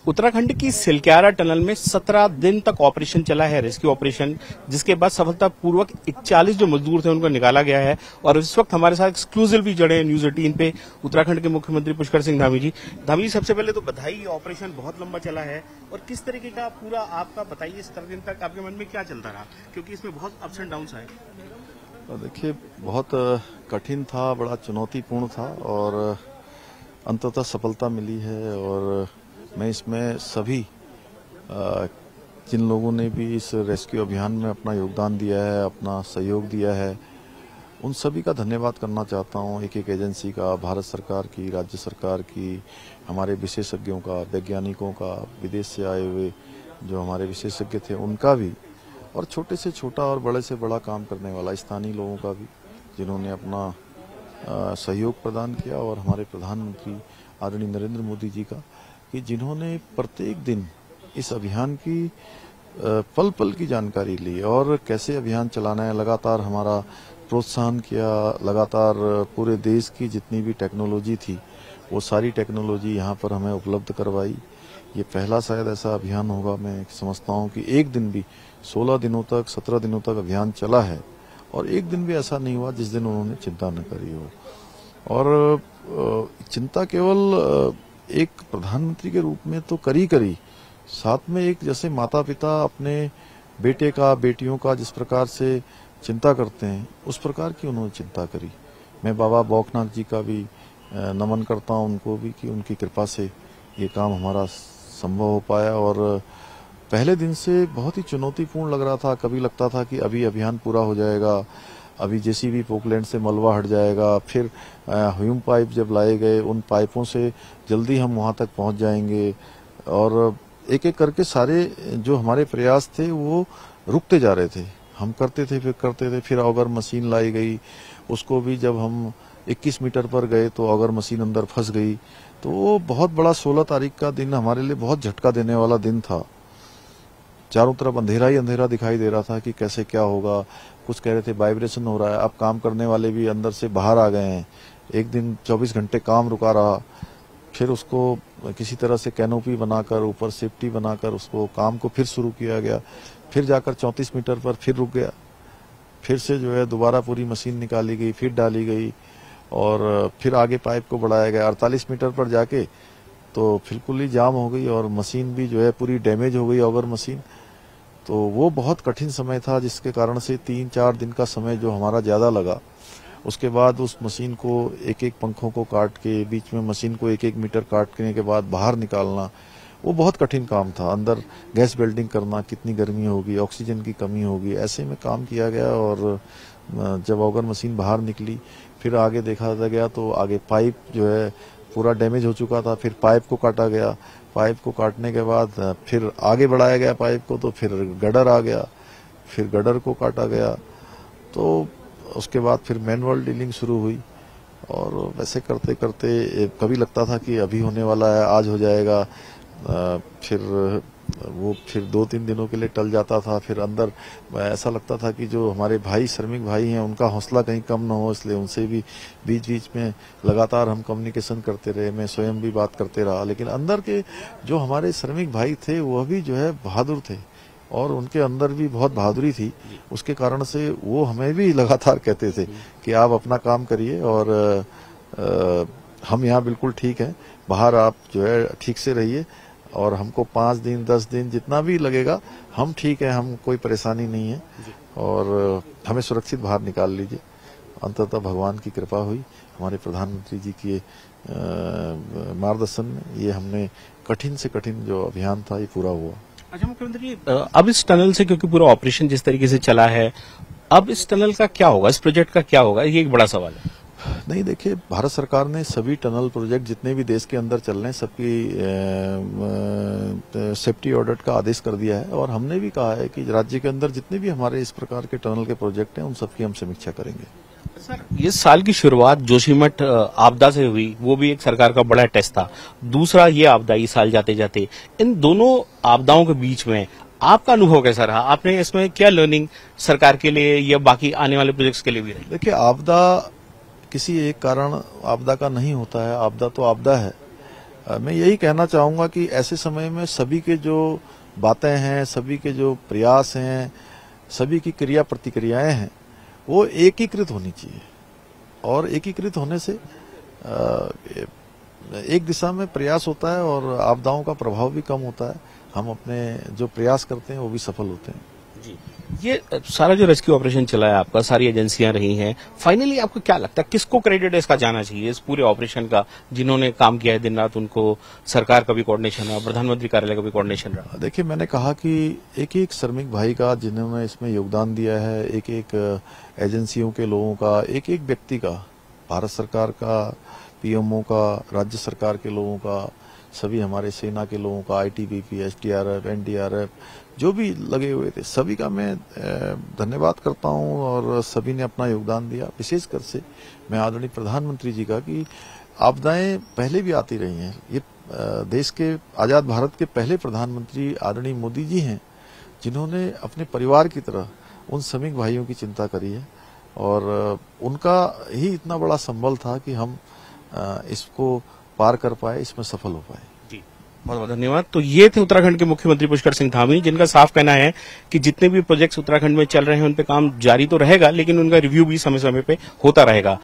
उत्तराखंड की सिलक्यारा टनल में 17 दिन तक ऑपरेशन चला है, रेस्क्यू ऑपरेशन, जिसके बाद सफलतापूर्वक 41 जो मजदूर थे उनको निकाला गया है। और इस वक्त हमारे साथ एक्सक्लूसिवली जुड़े हैं न्यूज 18 पे उत्तराखंड के मुख्यमंत्री पुष्कर सिंह धामी जी। धामी जी, सबसे पहले तो बधाई, ऑपरेशन बहुत लंबा चला है और किस तरीके का पूरा आपका बताइए, 17 दिन तक आपके मन में क्या चलता रहा, क्योंकि इसमें बहुत अप्स एंड डाउन्स आए। देखिए, बहुत कठिन था, बड़ा चुनौतीपूर्ण था और अंततः सफलता मिली है। और मैं इसमें सभी जिन लोगों ने भी इस रेस्क्यू अभियान में अपना योगदान दिया है, अपना सहयोग दिया है, उन सभी का धन्यवाद करना चाहता हूं। एक एक एजेंसी का, भारत सरकार की, राज्य सरकार की, हमारे विशेषज्ञों का, वैज्ञानिकों का, विदेश से आए हुए जो हमारे विशेषज्ञ थे उनका भी, और छोटे से छोटा और बड़े से बड़ा काम करने वाला स्थानीय लोगों का भी, जिन्होंने अपना सहयोग प्रदान किया। और हमारे प्रधानमंत्री आदरणीय नरेंद्र मोदी जी का, कि जिन्होंने प्रत्येक दिन इस अभियान की पल पल की जानकारी ली और कैसे अभियान चलाना है, लगातार हमारा प्रोत्साहन किया। लगातार पूरे देश की जितनी भी टेक्नोलॉजी थी वो सारी टेक्नोलॉजी यहाँ पर हमें उपलब्ध करवाई। ये पहला शायद ऐसा अभियान होगा, मैं समझता हूँ कि एक दिन भी 16 दिनों तक, 17 दिनों तक अभियान चला है और एक दिन भी ऐसा नहीं हुआ जिस दिन उन्होंने चिंता न करी हो। और चिंता केवल एक प्रधानमंत्री के रूप में तो करी, साथ में एक जैसे माता पिता अपने बेटे का, बेटियों का जिस प्रकार से चिंता करते हैं, उस प्रकार की उन्होंने चिंता करी। मैं बाबा बौखनाथ जी का भी नमन करता हूं, उनको भी, कि उनकी कृपा से ये काम हमारा संभव हो पाया। और पहले दिन से बहुत ही चुनौतीपूर्ण लग रहा था। कभी लगता था कि अभी अभियान पूरा हो जाएगा, अभी जेसीबी पोकलैंड से मलबा हट जाएगा, फिर ह्यूम पाइप जब लाए गए, उन पाइपों से जल्दी हम वहां तक पहुंच जाएंगे। और एक एक करके सारे जो हमारे प्रयास थे वो रुकते जा रहे थे। हम करते थे, फिर ऑगर मशीन लाई गई, उसको भी जब हम 21 मीटर पर गए तो ऑगर मशीन अंदर फंस गई। तो वो बहुत बड़ा 16 तारीख का दिन हमारे लिए बहुत झटका देने वाला दिन था। चारों तरफ अंधेरा ही अंधेरा दिखाई दे रहा था कि कैसे क्या होगा। कुछ कह रहे थे वाइब्रेशन हो रहा है। अब काम करने वाले भी अंदर से बाहर आ गए हैं। एक दिन 24 घंटे काम रुका रहा, फिर उसको किसी तरह से कैनोपी बनाकर, ऊपर सेफ्टी बनाकर उसको काम को फिर शुरू किया गया। फिर जाकर 34 मीटर पर फिर रुक गया, फिर से जो है दोबारा पूरी मशीन निकाली गई, फिर डाली गई और फिर आगे पाइप को बढ़ाया गया। 48 मीटर पर जाके तो बिल्कुल ही जाम हो गई और मशीन भी जो है पूरी डैमेज हो गई, ऑगर मशीन। तो वो बहुत कठिन समय था, जिसके कारण से 3-4 दिन का समय जो हमारा ज्यादा लगा। उसके बाद उस मशीन को एक एक पंखों को काट के, बीच में मशीन को एक एक मीटर काटने के बाद बाहर निकालना, वो बहुत कठिन काम था। अंदर गैस वेल्डिंग करना, कितनी गर्मी होगी, ऑक्सीजन की कमी होगी, ऐसे में काम किया गया। और जब ऑगर मशीन बाहर निकली, फिर आगे देखा गया तो आगे पाइप जो है पूरा डैमेज हो चुका था। फिर पाइप को काटा गया, पाइप को काटने के बाद फिर आगे बढ़ाया गया पाइप को, तो फिर गडर आ गया, फिर गडर को काटा गया। तो उसके बाद फिर मैनुअल डीलिंग शुरू हुई और वैसे करते करते कभी लगता था कि अभी होने वाला है, आज हो जाएगा, फिर वो फिर 2-3 दिनों के लिए टल जाता था। फिर अंदर ऐसा लगता था कि जो हमारे भाई, श्रमिक भाई हैं, उनका हौसला कहीं कम न हो, इसलिए उनसे भी बीच बीच में लगातार हम कम्युनिकेशन करते रहे। मैं स्वयं भी बात करते रहा। लेकिन अंदर के जो हमारे श्रमिक भाई थे वह भी जो है बहादुर थे और उनके अंदर भी बहुत बहादुरी थी। उसके कारण से वो हमें भी लगातार कहते थे कि आप अपना काम करिए और हम यहाँ बिल्कुल ठीक हैं, बाहर आप जो है ठीक से रहिए और हमको 5 दिन 10 दिन जितना भी लगेगा हम ठीक है, हम कोई परेशानी नहीं है और हमें सुरक्षित बाहर निकाल लीजिए। अंततः भगवान की कृपा हुई, हमारे प्रधानमंत्री जी के मार्गदर्शन में ये हमने कठिन से कठिन जो अभियान था ये पूरा हुआ। अच्छा मुख्यमंत्री, अब इस टनल से, क्योंकि पूरा ऑपरेशन जिस तरीके से चला है, अब इस टनल का क्या होगा, इस प्रोजेक्ट का क्या होगा, ये एक बड़ा सवाल है। नहीं, देखिए, भारत सरकार ने सभी टनल प्रोजेक्ट जितने भी देश के अंदर चल रहे हैं सबकी सेफ्टी ऑडिट का आदेश कर दिया है और हमने भी कहा है कि राज्य के अंदर जितने भी हमारे इस प्रकार के टनल के प्रोजेक्ट हैं उन सबकी हम समीक्षा करेंगे। सर, ये साल की शुरुआत जोशीमठ आपदा से हुई, वो भी एक सरकार का बड़ा टेस्ट था। दूसरा ये आपदा इस साल जाते जाते, इन दोनों आपदाओं के बीच में आपका अनुभव कैसा रहा? आपने इसमें क्या लर्निंग सरकार के लिए या बाकी आने वाले प्रोजेक्ट्स के लिए भी रही? देखिए, आपदा किसी एक कारण आपदा का नहीं होता है, आपदा तो आपदा है। मैं यही कहना चाहूंगा कि ऐसे समय में सभी के जो बातें हैं, सभी के जो प्रयास हैं, सभी की क्रिया प्रतिक्रियाएं हैं, वो एकीकृत होनी चाहिए। और एकीकृत होने से एक दिशा में प्रयास होता है और आपदाओं का प्रभाव भी कम होता है। हम अपने जो प्रयास करते हैं वो भी सफल होते हैं। जी, ये सारा जो रेस्क्यू ऑपरेशन चला है आपका, सारी एजेंसियां रही हैं, फाइनली आपको क्या लगता है किसको क्रेडिट इसका जाना चाहिए, इस पूरे ऑपरेशन का? जिन्होंने काम किया है दिन रात, उनको सरकार का भी कोऑर्डिनेशन रहा, प्रधानमंत्री कार्यालय का भी कोऑर्डिनेशन रहा। देखिए, मैंने कहा कि एक एक श्रमिक भाई का जिन्होंने इसमें योगदान दिया है, एक एक एजेंसियों के लोगों का, एक एक व्यक्ति का, भारत सरकार का, पीएमओ का, राज्य सरकार के लोगों का, सभी हमारे सेना के लोगों का, आईटीबीपी, एसडीआरएफ, एनडीआरएफ, जो भी लगे हुए थे, सभी का मैं धन्यवाद करता हूं और सभी ने अपना योगदान दिया। विशेषकर से मैं आदरणीय प्रधानमंत्री जी का, कि आपदाएं पहले भी आती रही हैं। ये देश के आजाद भारत के पहले प्रधानमंत्री आदरणीय मोदी जी हैं, जिन्होंने अपने परिवार की तरह उन श्रमिक भाइयों की चिंता करी है और उनका ही इतना बड़ा संबल था कि हम इसको पार कर पाए, इसमें सफल हो पाए। जी, बहुत बहुत धन्यवाद। तो ये थे उत्तराखंड के मुख्यमंत्री पुष्कर सिंह धामी, जिनका साफ कहना है कि जितने भी प्रोजेक्ट्स उत्तराखंड में चल रहे हैं उन पे काम जारी तो रहेगा, लेकिन उनका रिव्यू भी समय समय पे होता रहेगा।